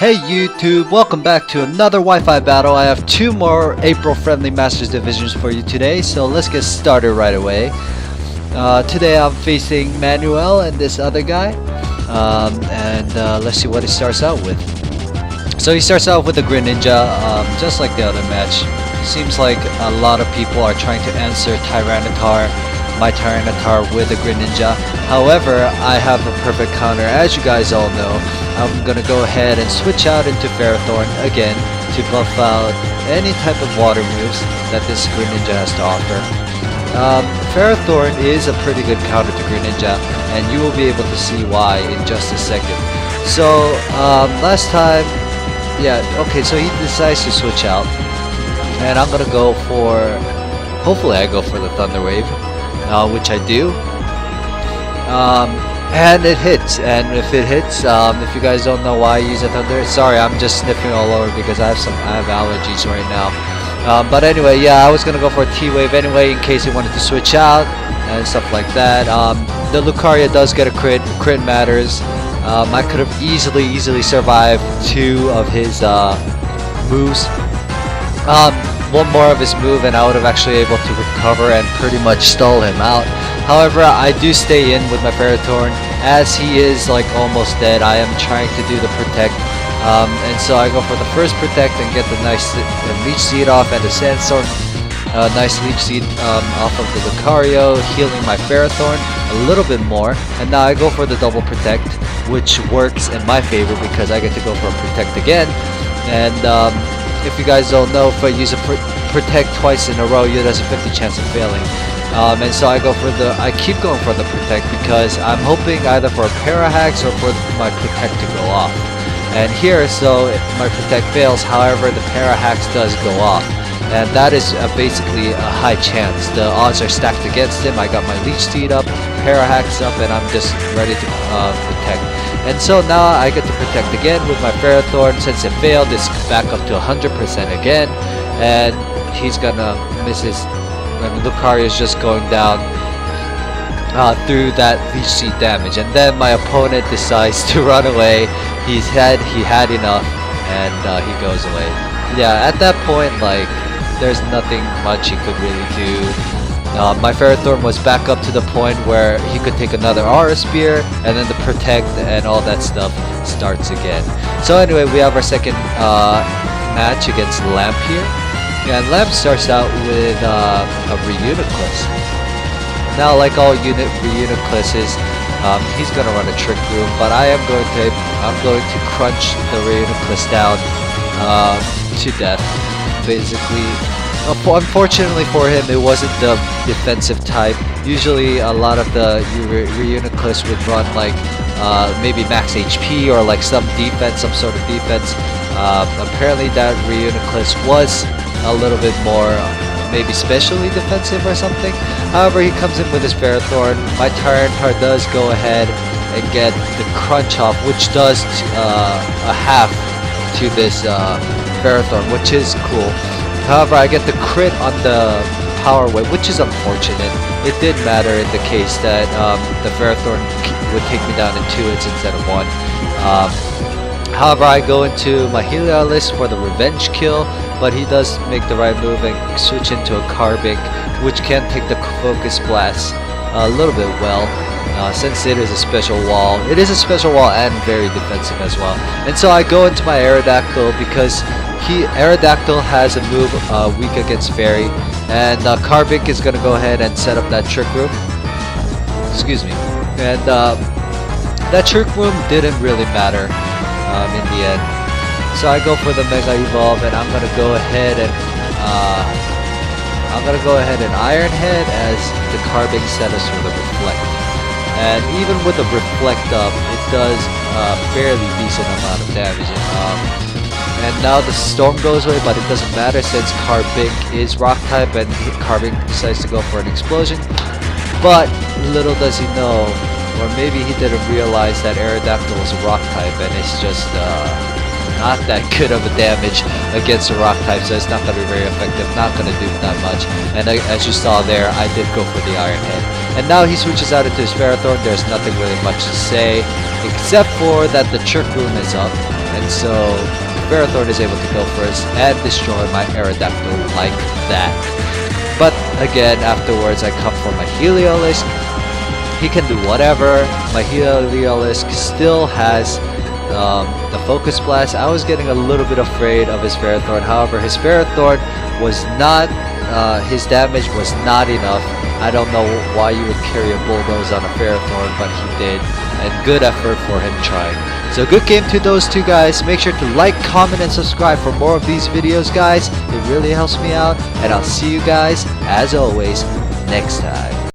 Hey YouTube, welcome back to another Wi-Fi battle. I have two more April-friendly Masters Divisions for you today, so let's get started right away. Today I'm facing Manuel and this other guy, let's see what he starts out with. So he starts out with a Greninja, just like the other match. Seems like a lot of people are trying to answer my Tyranitar with a Greninja. However, I have a perfect counter. As you guys all know, I'm gonna go ahead and switch out into Ferrothorn again to buff out any type of water moves that this Greninja has to offer. Ferrothorn is a pretty good counter to Greninja, and you will be able to see why in just a second. So, last time, so he decides to switch out, and I'm gonna go for, hopefully I go for the Thunder Wave, which I do. And it hits, and if it hits, if you guys don't know why I use a Thunder, sorry, I'm just sniffing all over because I have allergies right now. But anyway, yeah, I was gonna go for a T-Wave anyway in case he wanted to switch out and stuff like that. The Lucaria does get a crit matters. I could have easily survived two of his moves. One more of his move and I would have actually able to recover and pretty much stall him out. However, I do stay in with my Ferrothorn as he is like almost dead. I am trying to do the protect, and so I go for the first protect and get the nice leech seed off and the sandstorm. Nice leech seed off of the Lucario, healing my Ferrothorn a little bit more, and now I go for the double protect, which works in my favor because I get to go for a protect again. And if you guys don't know, if I use a protect twice in a row, there's a 50 chance of failing. And so I keep going for the protect because I'm hoping either for a Parahax or for my protect to go off. And here, so my protect fails, however the Parahax does go off. And that is basically a high chance. The odds are stacked against him. I got my Leech Seed up, Parahax up, and I'm just ready to protect. And so now I get to protect again with my Ferrothorn. Since it failed, it's back up to 100% again. And he's gonna miss his... and Lucario is just going down through that Leech Seed damage, and then my opponent decides to run away. He had enough, and he goes away. Yeah, at that point, like, there's nothing much he could really do. My Ferrothorn was back up to the point where he could take another Aura Spear, and then the Protect and all that stuff starts again. So anyway, we have our second match against Lamp here. And Lamp starts out with a Reuniclus. Now, like all Reunicluses, he's gonna run a Trick Room, but I'm going to crunch the Reuniclus down to death, basically. Unfortunately for him, it wasn't the defensive type. Usually, a lot of the Reuniclus would run like maybe max HP or like some sort of defense. Apparently, that Reuniclus was a little bit more maybe specially defensive or something. However, he comes in with his Ferrothorn. My Tyranitar does go ahead and get the crunch off, which does a half to this Ferrothorn, which is cool. However, I get the crit on the Power Wave, which is unfortunate. It did matter in the case that the Ferrothorn would take me down in 2 hits instead of 1. However, I go into my Heliolisk for the revenge kill, but he does make the right move and switch into a Carbink, which can take the Focus Blast a little bit well, since it is a special wall. It is a special wall and very defensive as well. And so I go into my Aerodactyl because Aerodactyl has a move weak against Fairy, and Carbink is going to go ahead and set up that Trick Room. Excuse me. And that Trick Room didn't really matter in the end. So I go for the Mega Evolve, and I'm gonna go ahead and Iron Head as the Carbink set us for the Reflect. And even with the Reflect up, it does a fairly decent amount of damage. And now the Storm goes away, but it doesn't matter since Carbink is Rock type, and Carbink decides to go for an Explosion. But little does he know, or maybe he didn't realize that Aerodactyl was a Rock type, and it's just not that good of a damage against a Rock type, so it's not going to be very effective, not going to do that much. And as you saw there, I did go for the Iron Head. And now he switches out into his Ferrothorn. There's nothing really much to say, except for that the Trick Room is up. and so Ferrothorn is able to go first and destroy my Aerodactyl like that. But again, afterwards I come for my Heliolisk. He can do whatever. My Heliolisk still has the Focus Blast. I was getting a little bit afraid of his Ferrothorn. However, his Ferrothorn was not, his damage was not enough. I don't know why you would carry a Bulldoze on a Ferrothorn, but he did. And good effort for him trying. So good game to those two guys. Make sure to like, comment, and subscribe for more of these videos, guys. It really helps me out. And I'll see you guys, as always, next time.